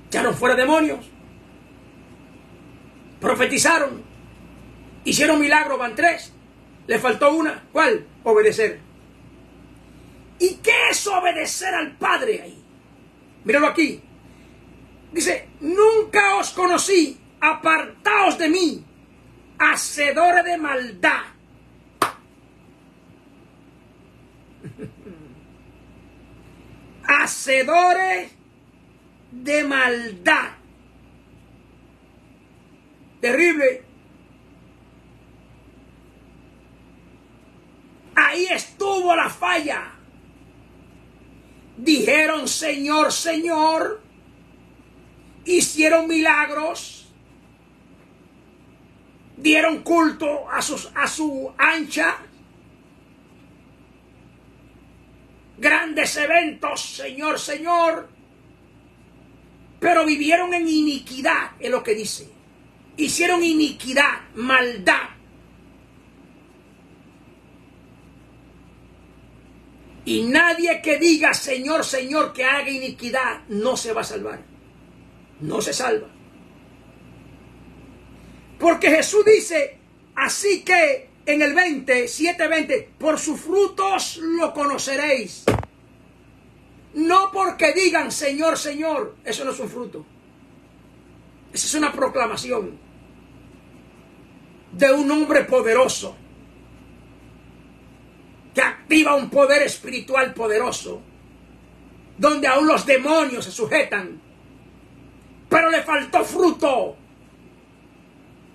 Echaron fuera demonios, profetizaron, hicieron milagros, van 3. Le faltó una. ¿Cuál? Obedecer. ¿Y qué es obedecer al Padre ahí? Míralo aquí. Dice, nunca os conocí, apartaos de mí, hacedores de maldad. Hacedores de maldad. Terrible. Ahí estuvo la falla. Dijeron Señor, Señor. Hicieron milagros. Dieron culto a su ancha. Grandes eventos, Señor, Señor. Pero vivieron en iniquidad, es lo que dice. Hicieron iniquidad, maldad. Y nadie que diga Señor, Señor, que haga iniquidad, no se va a salvar. No se salva. Porque Jesús dice, así que en el 7:20, por sus frutos lo conoceréis. No porque digan Señor, Señor, eso no es un fruto. Esa es una proclamación de un hombre poderoso que activa un poder espiritual poderoso, donde aún los demonios se sujetan, pero le faltó fruto.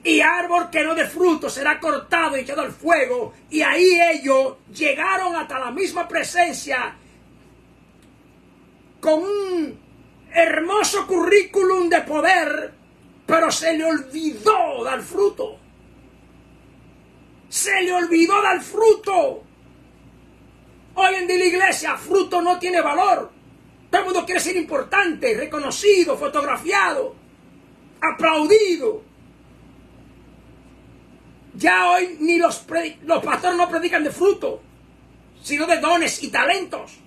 Y árbol que no dé fruto será cortado y echado al fuego. Y ahí ellos llegaron hasta la misma presencia con un hermoso currículum de poder, pero se le olvidó dar fruto. Se le olvidó dar fruto. Hoy en día la iglesia, fruto no tiene valor. Todo el mundo quiere ser importante, reconocido, fotografiado, aplaudido. Ya hoy ni los pastores no predican de fruto, sino de dones y talentos.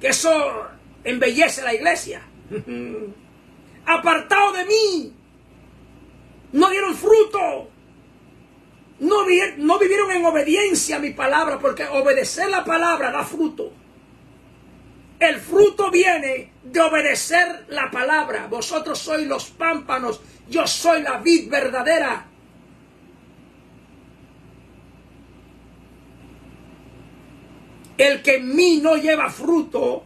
Que eso embellece la iglesia. Apartado de mí, no dieron fruto. No vivieron en obediencia a mi palabra, porque obedecer la palabra da fruto. El fruto viene de obedecer la palabra. Vosotros sois los pámpanos, yo soy la vid verdadera. El que en mí no lleva fruto,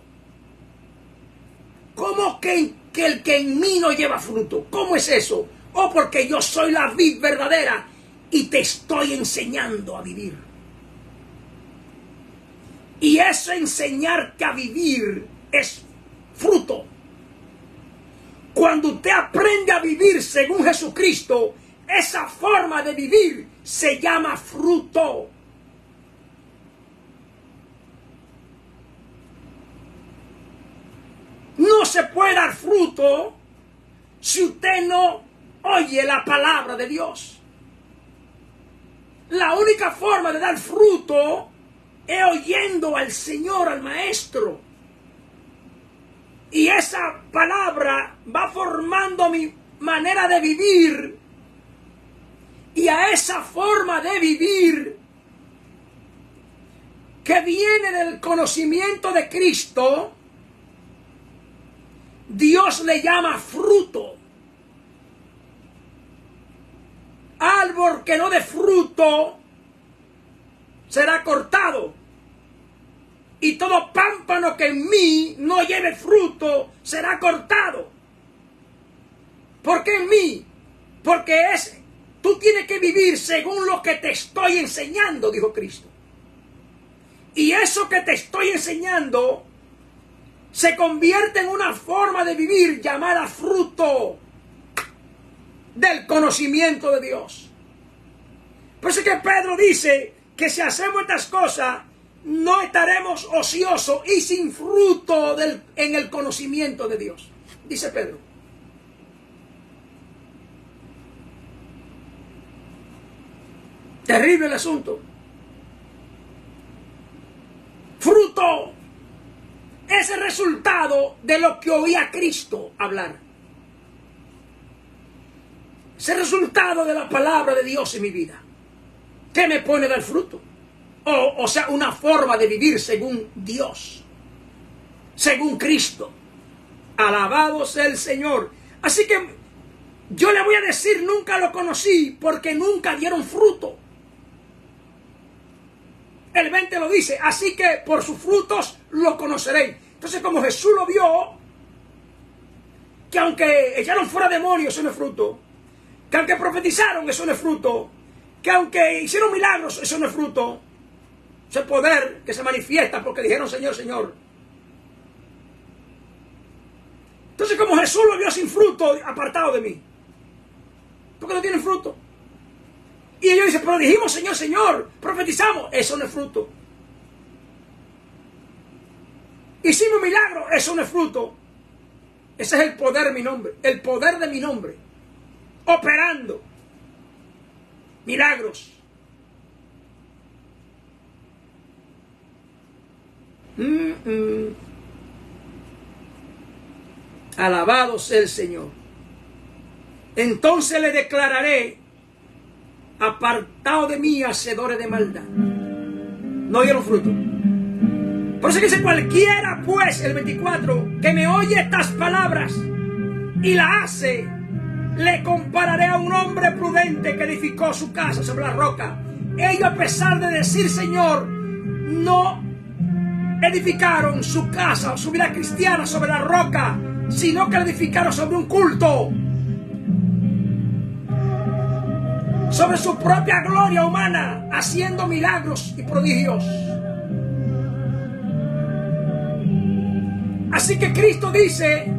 ¿cómo que el que en mí no lleva fruto? ¿Cómo es eso? Oh, porque yo soy la vid verdadera y te estoy enseñando a vivir. Y eso, enseñarte a vivir, es fruto. Cuando usted aprende a vivir según Jesucristo, esa forma de vivir se llama fruto. No se puede dar fruto si usted no oye la palabra de Dios. La única forma de dar fruto es oyendo al Señor, al Maestro. Y esa palabra va formando mi manera de vivir. Y a esa forma de vivir que viene del conocimiento de Cristo, Dios le llama fruto. Árbol que no dé fruto será cortado. Y todo pámpano que en mí no lleve fruto será cortado. ¿Por qué en mí? Porque tú tienes que vivir según lo que te estoy enseñando, dijo Cristo. Y eso que te estoy enseñando se convierte en una forma de vivir llamada fruto del conocimiento de Dios. Por eso es que Pedro dice que si hacemos estas cosas, no estaremos ociosos y sin fruto en el conocimiento de Dios. Dice Pedro. Terrible el asunto. Fruto es el resultado de lo que oía Cristo hablar. Es el resultado de la palabra de Dios en mi vida. ¿Qué me pone a dar fruto? O sea, una forma de vivir según Dios, según Cristo. Alabado sea el Señor. Así que yo le voy a decir, nunca lo conocí porque nunca dieron fruto. El 20 lo dice, así que por sus frutos lo conoceréis. Entonces, como Jesús lo vio, que aunque echaron fuera demonios, eso no es fruto. Que aunque profetizaron, eso no es fruto. Que aunque hicieron milagros, eso no es fruto. Ese poder que se manifiesta porque dijeron Señor, Señor. Entonces, como Jesús lo vio sin fruto, apartado de mí, porque no tienen fruto. Y ellos dicen, pero dijimos Señor, Señor, profetizamos, eso no es fruto. Hicimos milagros, eso no es fruto. Ese es el poder de mi nombre, el poder de mi nombre, operando milagros. Alabado sea el Señor. Entonces le declararé, apartado de mí, hacedores de maldad. No dieron fruto. Por eso que dice, cualquiera pues, el 24, que me oye estas palabras y la hace, le compararé a un hombre prudente que edificó su casa sobre la roca. Ellos, a pesar de decir Señor, no edificaron su casa, su vida cristiana sobre la roca, sino que la edificaron sobre un culto, sobre su propia gloria humana, haciendo milagros y prodigios. Así que Cristo dice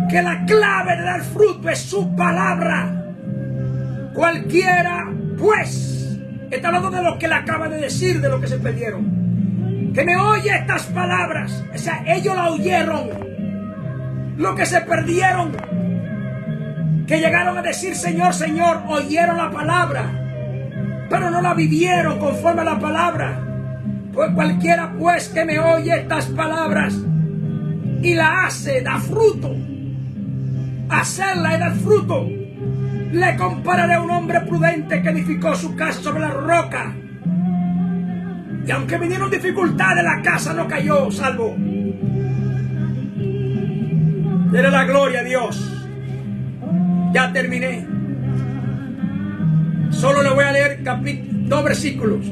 que la clave de dar fruto es su palabra. Cualquiera pues, está hablando de lo que le acaba de decir, de lo que se perdieron, que me oye estas palabras. O sea, ellos la oyeron, lo que se perdieron, que llegaron a decir Señor, Señor, oyeron la palabra, pero no la vivieron conforme a la palabra. Pues cualquiera pues que me oye estas palabras y la hace, da fruto. Hacerla y dar fruto, le compararé a un hombre prudente que edificó su casa sobre la roca. Y aunque vinieron dificultades, la casa no cayó, salvo. Dele la gloria a Dios. Ya terminé. Solo le voy a leer 2 versículos.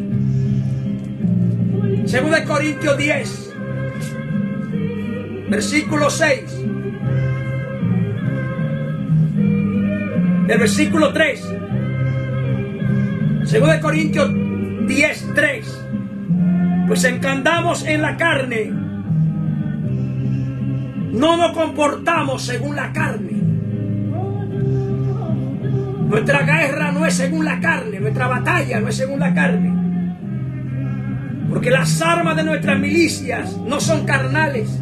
2 Corintios 10, versículo 6. El versículo 3. 2 Corintios 10, 3. Pues en que andamos en la carne, no nos comportamos según la carne. Nuestra guerra no es según la carne, nuestra batalla no es según la carne. Porque las armas de nuestras milicias no son carnales,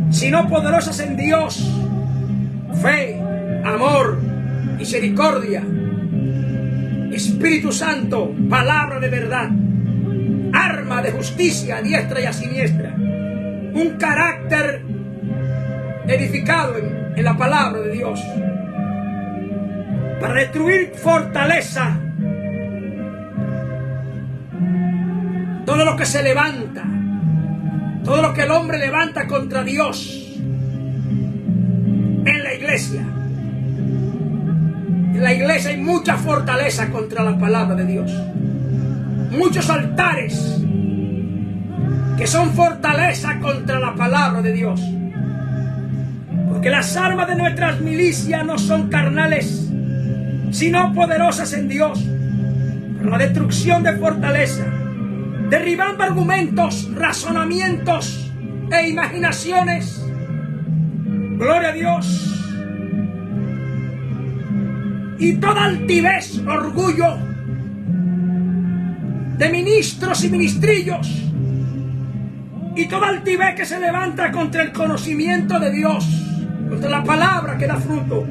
sino poderosas en Dios. Fe, amor, misericordia, Espíritu Santo, palabra de verdad, arma de justicia a diestra y a siniestra, un carácter edificado en la palabra de Dios, para destruir fortaleza, todo lo que se levanta, todo lo que el hombre levanta contra Dios en la iglesia. En la iglesia hay mucha fortaleza contra la palabra de Dios. Muchos altares que son fortaleza contra la palabra de Dios. Porque las armas de nuestras milicias no son carnales, sino poderosas en Dios para la destrucción de fortaleza, derribando argumentos, razonamientos e imaginaciones. Gloria a Dios. Y toda altivez, orgullo de ministros y ministrillos, y toda altivez que se levanta contra el conocimiento de Dios, contra la palabra que da fruto,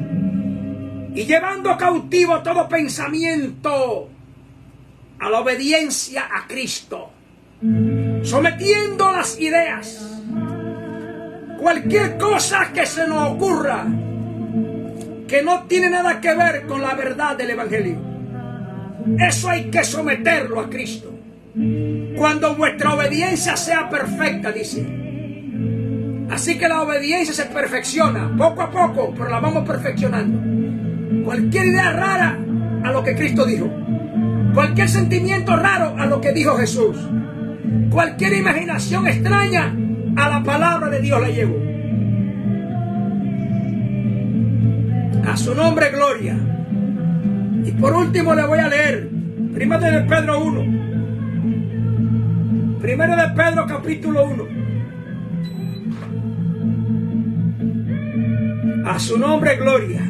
y llevando cautivo todo pensamiento a la obediencia a Cristo, sometiendo las ideas, cualquier cosa que se nos ocurra que no tiene nada que ver con la verdad del Evangelio. Eso hay que someterlo a Cristo. Cuando vuestra obediencia sea perfecta, dice. Así que la obediencia se perfecciona poco a poco, pero la vamos perfeccionando. Cualquier idea rara a lo que Cristo dijo, cualquier sentimiento raro a lo que dijo Jesús, cualquier imaginación extraña a la palabra de Dios la llevo. A su nombre, gloria. Y por último le voy a leer 1 de Pedro 1. 1 de Pedro capítulo 1. A su nombre, gloria.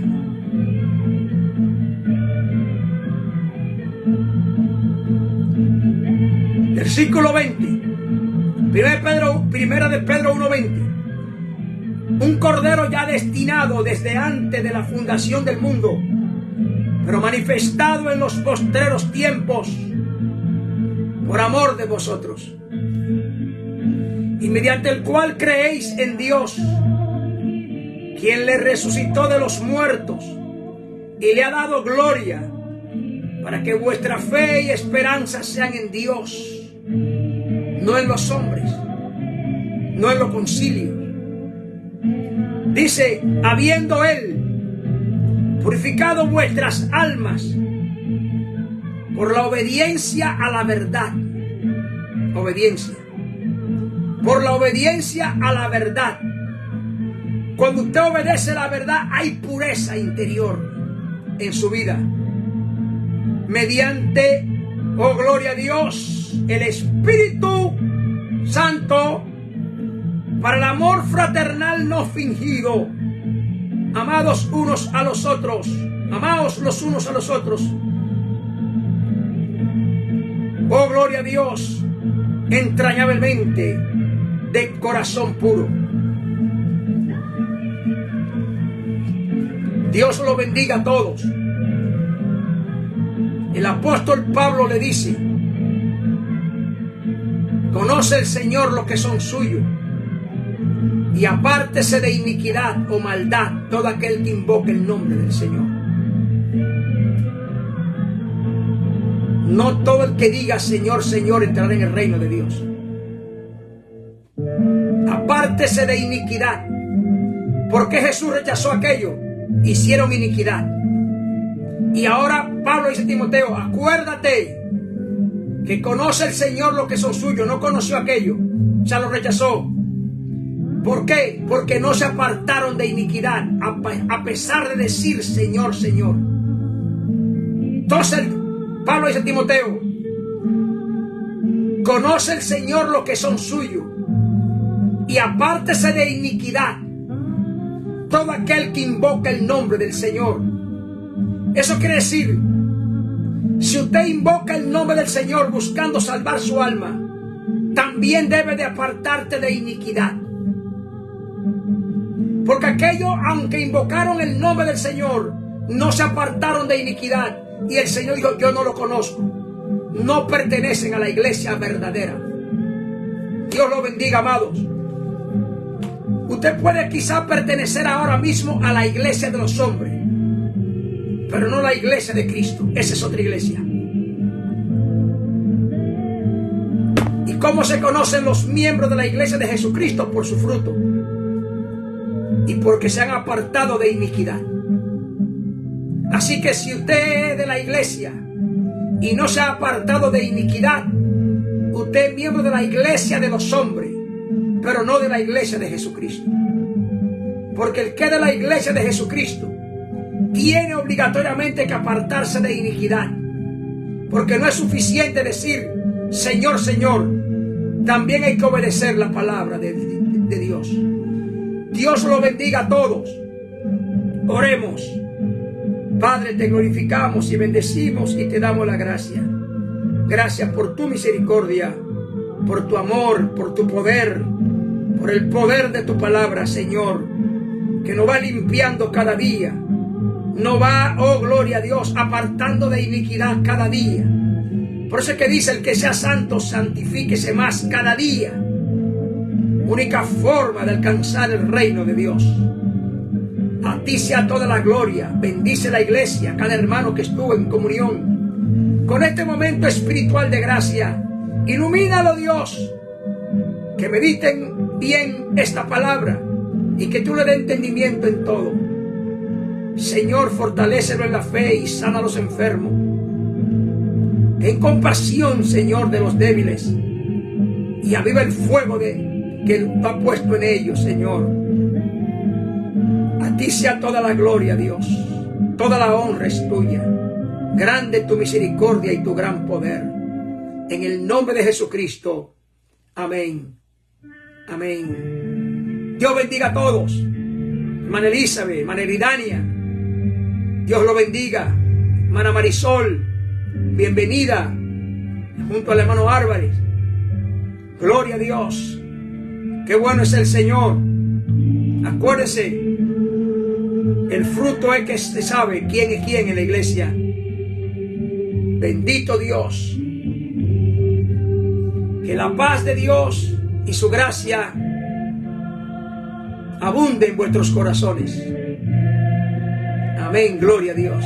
Versículo 20. 1 de Pedro 1:20. Un cordero ya destinado desde antes de la fundación del mundo, pero manifestado en los postreros tiempos por amor de vosotros, y mediante el cual creéis en Dios, quien le resucitó de los muertos y le ha dado gloria, para que vuestra fe y esperanza sean en Dios, no en los hombres, no en los concilios. Dice, habiendo Él purificado vuestras almas por la obediencia a la verdad. Obediencia. Por la obediencia a la verdad. Cuando usted obedece la verdad, hay pureza interior en su vida. Mediante, oh gloria a Dios, el Espíritu Santo, para el amor fraternal no fingido, amados unos a los otros, amaos los unos a los otros, Oh, gloria a Dios, entrañablemente, de corazón puro. Dios lo bendiga a todos. El apóstol Pablo le dice: conoce el Señor lo que son suyos, y apártese de iniquidad o maldad todo aquel que invoque el nombre del Señor. No todo el que diga Señor, Señor entrará en el reino de Dios. Apártese de iniquidad. ¿Por qué Jesús rechazó aquello? Hicieron iniquidad. Y ahora Pablo dice a Timoteo: acuérdate que conoce el Señor lo que son suyos. No conoció aquello, ya lo rechazó. ¿Por qué? Porque no se apartaron de iniquidad, a pesar de decir Señor, Señor. Entonces Pablo dice a Timoteo: conoce el Señor lo que son suyos, y apártese de iniquidad todo aquel que invoca el nombre del Señor. Eso quiere decir, si usted invoca el nombre del Señor buscando salvar su alma, también debe de apartarte de iniquidad. Porque aquellos, aunque invocaron el nombre del Señor, no se apartaron de iniquidad. Y el Señor dijo: yo no lo conozco. No pertenecen a la iglesia verdadera. Dios lo bendiga, amados. Usted puede quizá pertenecer ahora mismo a la iglesia de los hombres, pero no la iglesia de Cristo. Esa es otra iglesia. ¿Y cómo se conocen los miembros de la iglesia de Jesucristo? Por su fruto. Y porque se han apartado de iniquidad. Así que si usted es de la iglesia y no se ha apartado de iniquidad, usted es miembro de la iglesia de los hombres, pero no de la iglesia de Jesucristo. Porque el que es de la iglesia de Jesucristo tiene obligatoriamente que apartarse de iniquidad. Porque no es suficiente decir Señor, Señor. También hay que obedecer la palabra de Dios. Dios lo bendiga a todos. Oremos. Padre, te glorificamos y bendecimos y te damos la gracia. Gracias por tu misericordia, por tu amor, por tu poder, por el poder de tu palabra, Señor, que nos va limpiando cada día. Nos va, oh gloria a Dios, apartando de iniquidad cada día. Por eso es que dice: el que sea santo, santifíquese más cada día. Única forma de alcanzar el reino de Dios. A ti sea toda la gloria. Bendice la iglesia, cada hermano que estuvo en comunión con este momento espiritual de gracia. Ilumínalo, Dios, que mediten bien esta palabra y que tú le des entendimiento en todo. Señor, fortalécelo en la fe y sana a los enfermos. Ten compasión, Señor, de los débiles y aviva el fuego que tú has puesto en ellos, Señor. A ti sea toda la gloria, Dios. Toda la honra es tuya. Grande tu misericordia y tu gran poder. En el nombre de Jesucristo. Amén. Amén. Dios bendiga a todos. Hermana Elizabeth, hermana Eridania, Dios lo bendiga. Hermana Marisol, bienvenida. Junto al hermano Álvarez. Gloria a Dios. Qué bueno es el Señor. Acuérdese, el fruto es que se sabe quién es quién en la iglesia. Bendito Dios. Que la paz de Dios y su gracia abunde en vuestros corazones. Amén, gloria a Dios.